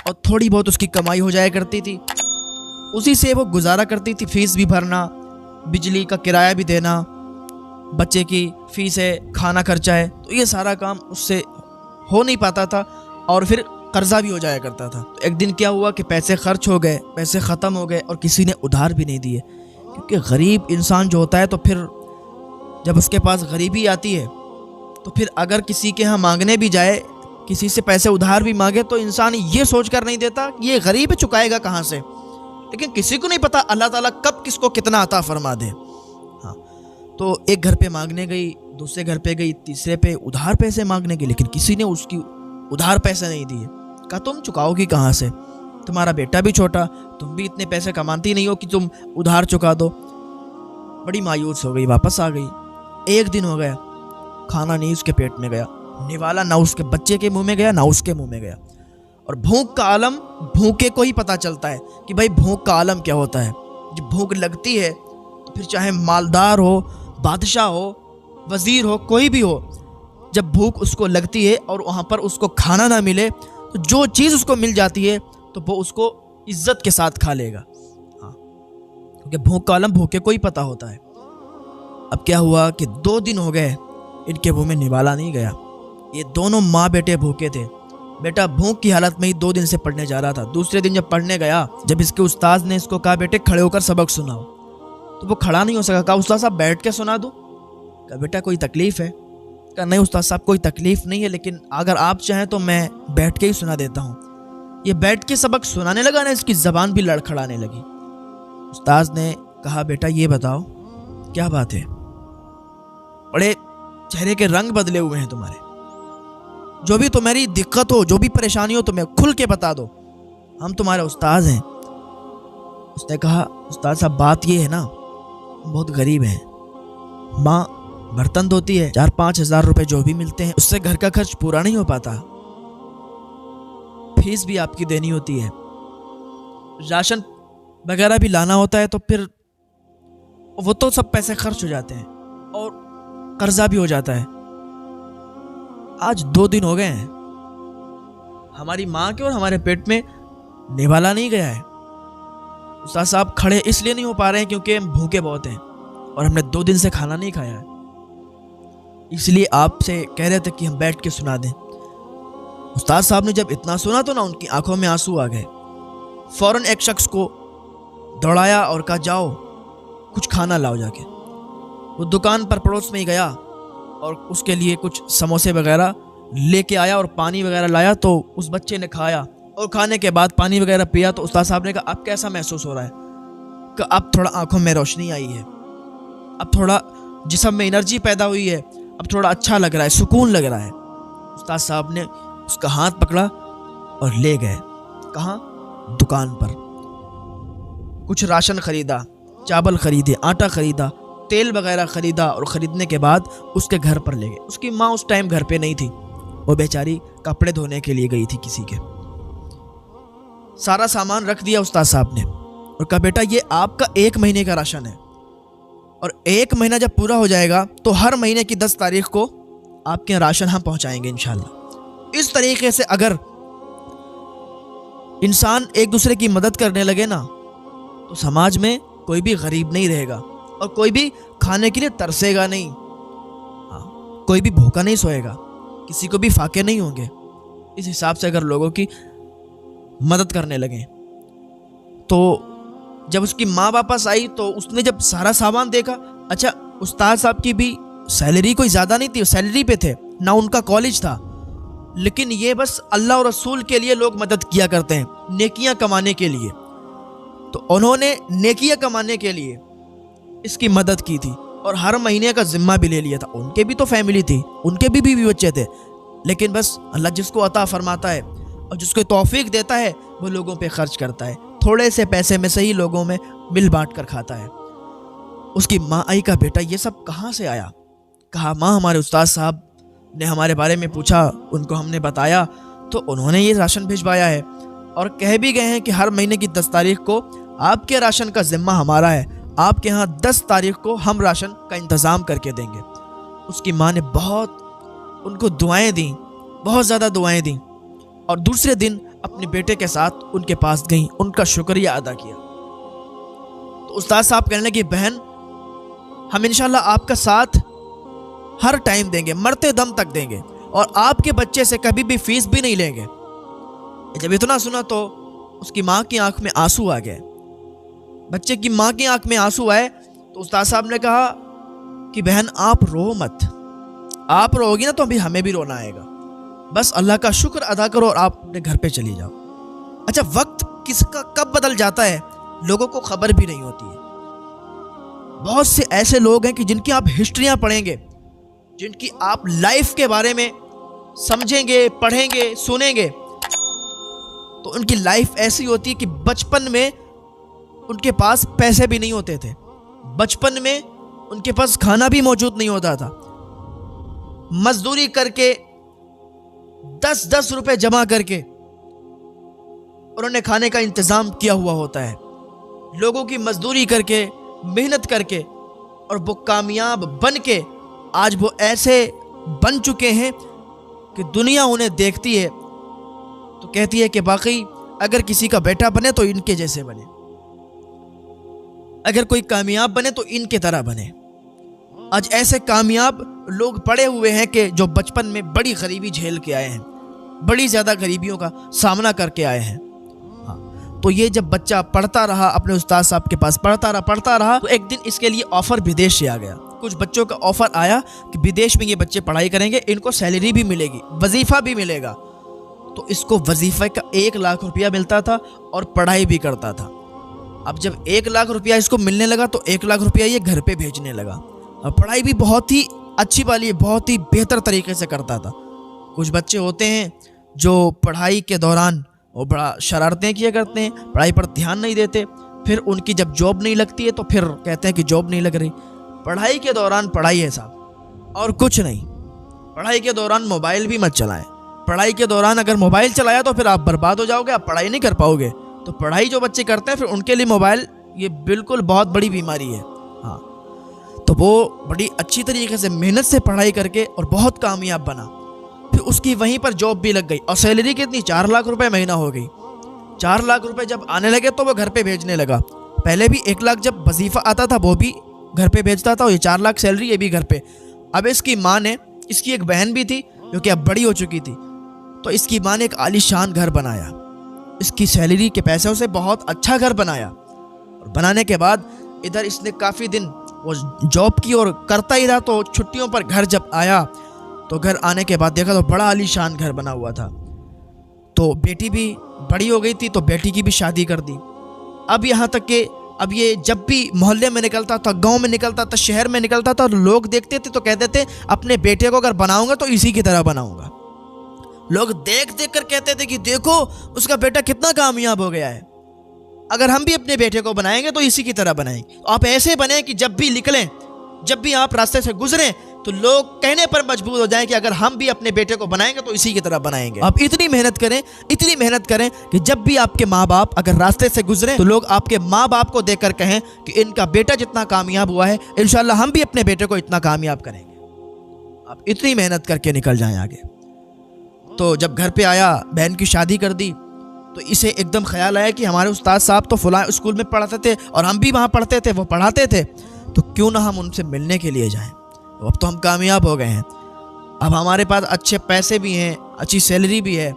اور تھوڑی بہت اس کی کمائی ہو جایا کرتی تھی، اسی سے وہ گزارا کرتی تھی، فیس بھی بھرنا، بجلی کا کرایہ بھی دینا، بچے کی فیس ہے، کھانا خرچہ ہے، تو یہ سارا کام اس سے ہو نہیں پاتا تھا اور پھر قرضہ بھی ہو جایا کرتا تھا۔ تو ایک دن کیا ہوا کہ پیسے خرچ ہو گئے، پیسے ختم ہو گئے اور کسی نے ادھار بھی نہیں دیے، کیونکہ غریب انسان جو ہوتا ہے تو پھر جب اس کے پاس غریبی آتی ہے تو پھر اگر کسی کے ہاں مانگنے بھی جائے، کسی سے پیسے ادھار بھی مانگے، تو انسان یہ سوچ کر نہیں دیتا کہ یہ غریب ہے، چکائے گا کہاں سے، لیکن کسی کو نہیں پتا اللہ تعالیٰ کب کس کو کتنا عطا فرما دے۔ ہاں، تو ایک گھر پہ مانگنے گئی، دوسرے گھر پہ گئی، تیسرے پہ ادھار پیسے مانگنے گئی، لیکن کسی نے اس کی ادھار پیسے نہیں دیے۔ کہا تم چکاؤ گی کہاں سے، تمہارا بیٹا بھی چھوٹا، تم بھی اتنے پیسے کماتی نہیں ہو کہ تم ادھار چکا دو۔ بڑی مایوس ہو گئی، واپس آ گئی۔ ایک دن ہو گیا، کھانا نہیں اس کے پیٹ میں گیا، نوالا نہ اس کے بچے کے منہ میں گیا، نہ اس کے منہ میں گیا۔ اور بھوک کا عالم بھوکے کو ہی پتہ چلتا ہے کہ بھائی بھوک کا عالم کیا ہوتا ہے۔ جب بھوک لگتی ہے تو پھر چاہے مالدار ہو، بادشاہ ہو، وزیر ہو، کوئی بھی ہو، جب بھوک اس کو لگتی ہے اور وہاں پر اس کو کھانا نہ ملے تو جو چیز اس کو مل جاتی ہے تو وہ اس کو عزت کے ساتھ کھا لے گا۔ ہاں، کیونکہ بھوک کا عالم بھوکے کو ہی پتہ ہوتا ہے۔ اب کیا ہوا کہ 2 دن ہو گئے، ان کے منہ میں نوالا نہیں گیا۔ یہ دونوں ماں بیٹے بھوکے تھے۔ بیٹا بھوک کی حالت میں ہی 2 دن سے پڑھنے جا رہا تھا۔ دوسرے دن جب پڑھنے گیا، جب اس کے استاد نے اس کو کہا بیٹے کھڑے ہو کر سبق سناؤ، تو وہ کھڑا نہیں ہو سکا۔ کہا استاد صاحب بیٹھ کے سنا دوں؟ کہا بیٹا کوئی تکلیف ہے؟ کہا نہیں استاد صاحب کوئی تکلیف نہیں ہے، لیکن اگر آپ چاہیں تو میں بیٹھ کے ہی سنا دیتا ہوں۔ یہ بیٹھ کے سبق سنانے لگا نا، اس کی زبان بھی لڑکھڑانے لگی۔ استاد نے کہا بیٹا یہ بتاؤ کیا بات ہے، بڑے چہرے کے رنگ بدلے ہوئے ہیں تمہارے، جو بھی تمہاری دقت ہو، جو بھی پریشانی ہو تمہیں کھل کے بتا دو، ہم تمہارے استاد ہیں۔ اس نے کہا استاد صاحب بات یہ ہے نا، ہم بہت غریب ہیں، ماں برتن دھوتی ہے، 4-5 ہزار روپے جو بھی ملتے ہیں اس سے گھر کا خرچ پورا نہیں ہو پاتا، فیس بھی آپ کی دینی ہوتی ہے، راشن وغیرہ بھی لانا ہوتا ہے، تو پھر وہ تو سب پیسے خرچ ہو جاتے ہیں اور قرضہ بھی ہو جاتا ہے۔ آج 2 دن ہو گئے ہیں، ہماری ماں کے اور ہمارے پیٹ میں نوالا نہیں گیا ہے۔ استاد صاحب کھڑے اس لیے نہیں ہو پا رہے ہیں کیونکہ ہم بھوکے بہت ہیں اور ہم نے 2 دن سے کھانا نہیں کھایا ہے، اس لیے آپ سے کہہ رہے تھے کہ ہم بیٹھ کے سنا دیں۔ استاد صاحب نے جب اتنا سنا تو نا ان کی آنکھوں میں آنسو آ گئے۔ فوراً ایک شخص کو دوڑایا اور کہا جاؤ کچھ کھانا لاؤ جا کے۔ وہ دکان پر پڑوس میں ہی گیا اور اس کے لیے کچھ سموسے وغیرہ لے کے آیا اور پانی وغیرہ لایا، تو اس بچے نے کھایا اور کھانے کے بعد پانی وغیرہ پیا۔ تو استاد صاحب نے کہا اب کیسا محسوس ہو رہا ہے؟ کہ اب تھوڑا آنکھوں میں روشنی آئی ہے، اب تھوڑا جسم میں انرجی پیدا ہوئی ہے، اب تھوڑا اچھا لگ رہا ہے، سکون لگ رہا ہے۔ استاد صاحب نے اس کا ہاتھ پکڑا اور لے گئے۔ کہاں؟ دکان پر۔ کچھ راشن خریدا، چاول خریدے، آٹا خریدا، تیل وغیرہ خریدا، اور خریدنے کے بعد اس کے گھر پر لے گئے۔ اس کی ماں اس ٹائم گھر پہ نہیں تھی، وہ بیچاری کپڑے دھونے کے لیے گئی تھی کسی کے۔ سارا سامان رکھ دیا استاد صاحب نے اور کہا بیٹا یہ آپ کا 1 مہینے کا راشن ہے، اور 1 مہینہ جب پورا ہو جائے گا تو ہر مہینے کی 10 تاریخ کو آپ کے راشن ہم پہنچائیں گے انشاءاللہ۔ اس طریقے سے اگر انسان ایک دوسرے کی مدد کرنے لگے نا تو سماج میں کوئی بھی غریب نہیں رہے گا اور کوئی بھی کھانے کے لیے ترسے گا نہیں، کوئی بھی بھوکا نہیں سوئے گا، کسی کو بھی فاقے نہیں ہوں گے۔ اس حساب سے اگر لوگوں کی مدد کرنے لگیں تو جب اس کی ماں واپس آئی تو اس نے جب سارا سامان دیکھا، اچھا استاد صاحب کی بھی سیلری کوئی زیادہ نہیں تھی، سیلری پہ تھے، نہ ان کا کالج تھا، لیکن یہ بس اللہ اور رسول کے لیے لوگ مدد کیا کرتے ہیں، نیکیاں کمانے کے لیے۔ تو انہوں نے نیکیاں کمانے کے لیے اس کی مدد کی تھی اور ہر مہینے کا ذمہ بھی لے لیا تھا۔ ان کے بھی تو فیملی تھی، ان کے بھی بیوی بچے تھے، لیکن بس اللہ جس کو عطا فرماتا ہے اور جس کو توفیق دیتا ہے وہ لوگوں پہ خرچ کرتا ہے، تھوڑے سے پیسے میں صحیح لوگوں میں مل بانٹ کر کھاتا ہے۔ اس کی ماں آئی، کہا بیٹا یہ سب کہاں سے آیا؟ کہا ماں ہمارے استاد صاحب نے ہمارے بارے میں پوچھا، ان کو ہم نے بتایا تو انہوں نے یہ راشن بھیجوایا ہے، اور کہہ بھی گئے ہیں کہ ہر مہینے کی 10 تاریخ کو آپ کے راشن کا ذمہ ہمارا ہے، آپ کے ہاں 10 تاریخ کو ہم راشن کا انتظام کر کے دیں گے۔ اس کی ماں نے بہت ان کو دعائیں دیں، بہت زیادہ دعائیں دیں، اور دوسرے دن اپنے بیٹے کے ساتھ ان کے پاس گئیں، ان کا شکریہ ادا کیا۔ تو استاد صاحب کہنے لگے بہن ہم انشاءاللہ آپ کا ساتھ ہر ٹائم دیں گے، مرتے دم تک دیں گے، اور آپ کے بچے سے کبھی بھی فیس بھی نہیں لیں گے۔ جب اتنا سنا تو اس کی ماں کی آنکھ میں آنسو آ گئے، بچے کی ماں کی آنکھ میں آنسو آئے تو استاد صاحب نے کہا کہ بہن آپ رو مت، آپ رو گی نا تو ابھی ہمیں بھی رونا آئے گا، بس اللہ کا شکر ادا کرو اور آپ اپنے گھر پہ چلی جاؤ۔ اچھا وقت کس کا کب بدل جاتا ہے لوگوں کو خبر بھی نہیں ہوتی ہے۔ بہت سے ایسے لوگ ہیں کہ جن کی آپ ہسٹریاں پڑھیں گے، جن کی آپ لائف کے بارے میں سمجھیں گے، پڑھیں گے، سنیں گے، تو ان کی لائف ایسی ہوتی ہے کہ بچپن میں ان کے پاس پیسے بھی نہیں ہوتے تھے، بچپن میں ان کے پاس کھانا بھی موجود نہیں ہوتا تھا، مزدوری کر کے 10 روپے جمع کر کے انہوں نے کھانے کا انتظام کیا ہوا ہوتا ہے، لوگوں کی مزدوری کر کے، محنت کر کے، اور وہ کامیاب بن کے آج وہ ایسے بن چکے ہیں کہ دنیا انہیں دیکھتی ہے تو کہتی ہے کہ واقعی اگر کسی کا بیٹا بنے تو ان کے جیسے بنے، اگر کوئی کامیاب بنے تو ان کے طرح بنے۔ آج ایسے کامیاب لوگ پڑے ہوئے ہیں کہ جو بچپن میں بڑی غریبی جھیل کے آئے ہیں، بڑی زیادہ غریبیوں کا سامنا کر کے آئے ہیں۔ تو یہ جب بچہ پڑھتا رہا اپنے استاد صاحب کے پاس، پڑھتا رہا تو ایک دن اس کے لیے آفر بدیش سے آ گیا، کچھ بچوں کا آفر آیا کہ بدیش میں یہ بچے پڑھائی کریں گے، ان کو سیلری بھی ملے گی، وظیفہ بھی ملے گا۔ تو اس کو وظیفہ کا 1 لاکھ روپیہ ملتا تھا اور پڑھائی بھی کرتا تھا۔ اب جب 1 لاکھ روپیہ اس کو ملنے لگا تو 1 لاکھ روپیہ یہ گھر پہ بھیجنے لگا، اور پڑھائی بھی بہت ہی اچھی والی، بہت ہی بہتر طریقے سے کرتا تھا۔ کچھ بچے ہوتے ہیں جو پڑھائی کے دوران وہ بڑا شرارتیں کیا کرتے ہیں، پڑھائی پر دھیان نہیں دیتے، پھر ان کی جب جاب نہیں لگتی ہے تو پھر کہتے ہیں کہ جاب نہیں لگ رہی۔ پڑھائی کے دوران پڑھائی ہے صاحب، اور کچھ نہیں۔ پڑھائی کے دوران موبائل بھی مت چلائیں، پڑھائی کے دوران اگر موبائل چلایا تو پھر آپ برباد ہو جاؤ گے، آپ پڑھائی نہیں کر پاؤ گے۔ تو پڑھائی جو بچے کرتے ہیں پھر ان کے لیے موبائل یہ بالکل بہت بڑی بیماری ہے۔ ہاں تو وہ بڑی اچھی طریقے سے محنت سے پڑھائی کر کے اور بہت کامیاب بنا، پھر اس کی وہیں پر جاب بھی لگ گئی، اور سیلری کتنی 4 لاکھ روپے مہینہ ہو گئی۔ 4 لاکھ روپے جب آنے لگے تو وہ گھر پہ بھیجنے لگا۔ پہلے بھی 1 لاکھ جب وظیفہ آتا تھا وہ بھی گھر پہ بھیجتا تھا، اور یہ 4 لاکھ سیلری یہ بھی گھر پہ۔ اب اس کی ماں نے، اس کی ایک بہن بھی تھی جو کہ اب بڑی ہو چکی تھی، تو اس کی ماں نے ایک عالی شان گھر بنایا، اس کی سیلری کے پیسوں سے بہت اچھا گھر بنایا، اور بنانے کے بعد ادھر اس نے کافی دن وہ جاب کی اور کرتا ہی رہا۔ تو چھٹیوں پر گھر جب آیا تو گھر آنے کے بعد دیکھا تو بڑا عالی شان گھر بنا ہوا تھا۔ تو بیٹی بھی بڑی ہو گئی تھی تو بیٹی کی بھی شادی کر دی۔ اب یہاں تک کہ اب یہ جب بھی محلے میں نکلتا تھا، گاؤں میں نکلتا تھا، شہر میں نکلتا تھا، لوگ دیکھتے تھے تو کہتے تھے اپنے بیٹے کو اگر بناؤں گا تو اسی کی طرح بناؤں گا۔ لوگ دیکھ دیکھ کر کہتے تھے کہ دیکھو اس کا بیٹا کتنا کامیاب ہو گیا ہے، اگر ہم بھی اپنے بیٹے کو بنائیں گے تو اسی کی طرح بنائیں گے۔ آپ ایسے بنیں کہ جب بھی نکلیں، جب بھی آپ راستے سے گزریں تو لوگ کہنے پر مجبور ہو جائیں کہ اگر ہم بھی اپنے بیٹے کو بنائیں گے تو اسی کی طرح بنائیں گے۔ آپ اتنی محنت کریں کہ جب بھی آپ کے ماں باپ اگر راستے سے گزریں تو لوگ آپ کے ماں باپ کو دیکھ کر کہیں کہ ان کا بیٹا جتنا کامیاب ہوا ہے انشاءاللہ ہم بھی اپنے بیٹے کو اتنا کامیاب کریں گے۔ آپ اتنی محنت کر کے نکل جائیں آگے۔ تو جب گھر پہ آیا، بہن کی شادی کر دی، تو اسے ایک دم خیال آیا کہ ہمارے استاد صاحب تو فلاں اسکول میں پڑھاتے تھے اور ہم بھی وہاں پڑھتے تھے، وہ پڑھاتے تھے، تو کیوں نہ ہم ان سے ملنے کے لیے جائیں۔ اب تو ہم کامیاب ہو گئے ہیں، اب ہمارے پاس اچھے پیسے بھی ہیں، اچھی سیلری بھی ہے،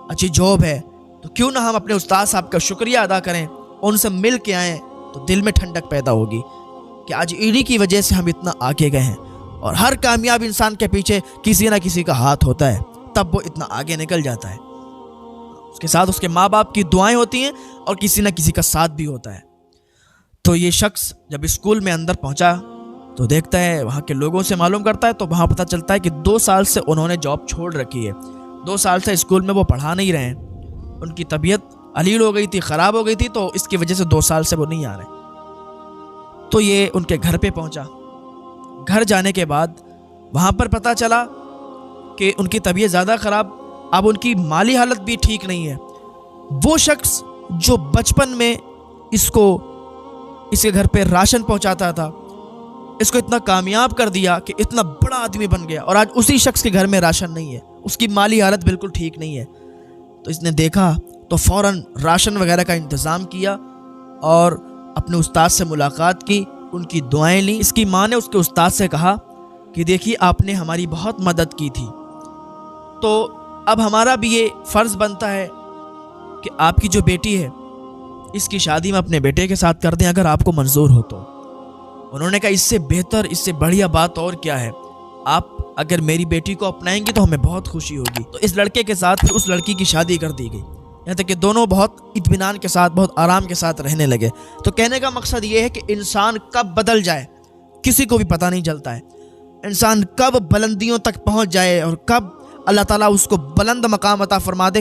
اچھی جاب ہے، تو کیوں نہ ہم اپنے استاد صاحب کا شکریہ ادا کریں، ان سے مل کے آئیں تو دل میں ٹھنڈک پیدا ہوگی کہ آج انہی کی وجہ سے ہم اتنا آگے گئے ہیں۔ اور ہر کامیاب انسان کے پیچھے کسی نہ کسی کا ہاتھ ہوتا ہے، تب وہ اتنا آگے نکل جاتا ہے۔ اس کے ساتھ اس کے ماں باپ کی دعائیں ہوتی ہیں اور کسی نہ کسی کا ساتھ بھی ہوتا ہے۔ تو یہ شخص جب اسکول میں اندر پہنچا تو دیکھتا ہے، وہاں کے لوگوں سے معلوم کرتا ہے، تو وہاں پتہ چلتا ہے کہ 2 سال سے انہوں نے جاب چھوڑ رکھی ہے، 2 سال سے اسکول میں وہ پڑھا نہیں رہے ہیں، ان کی طبیعت علیل ہو گئی تھی، خراب ہو گئی تھی، تو اس کی وجہ سے 2 سال سے وہ نہیں آ رہے۔ تو یہ ان کے گھر پہ پہنچا، گھر جانے کے بعد وہاں پر پتہ چلا کہ ان کی طبیعت زیادہ خراب، اب ان کی مالی حالت بھی ٹھیک نہیں ہے۔ وہ شخص جو بچپن میں اس کے گھر پہ راشن پہنچاتا تھا، اس کو اتنا کامیاب کر دیا کہ اتنا بڑا آدمی بن گیا، اور آج اسی شخص کے گھر میں راشن نہیں ہے، اس کی مالی حالت بالکل ٹھیک نہیں ہے۔ تو اس نے دیکھا تو فوراً راشن وغیرہ کا انتظام کیا اور اپنے استاد سے ملاقات کی، ان کی دعائیں لیں۔ اس کی ماں نے اس کے استاد سے کہا کہ دیکھیے آپ نے ہماری بہت مدد کی تھی، تو اب ہمارا بھی یہ فرض بنتا ہے کہ آپ کی جو بیٹی ہے اس کی شادی میں اپنے بیٹے کے ساتھ کر دیں اگر آپ کو منظور ہو تو۔ انہوں نے کہا اس سے بہتر، اس سے بڑھیا بات اور کیا ہے، آپ اگر میری بیٹی کو اپنائیں گے تو ہمیں بہت خوشی ہوگی۔ تو اس لڑکے کے ساتھ پھر اس لڑکی کی شادی کر دی گئی، یہاں تک کہ دونوں بہت اطمینان کے ساتھ، بہت آرام کے ساتھ رہنے لگے۔ تو کہنے کا مقصد یہ ہے کہ انسان کب بدل جائے کسی کو بھی پتہ نہیں چلتا ہے، انسان کب بلندیوں تک پہنچ جائے اور کب اللہ تعالیٰ اس کو بلند مقام عطا فرما دے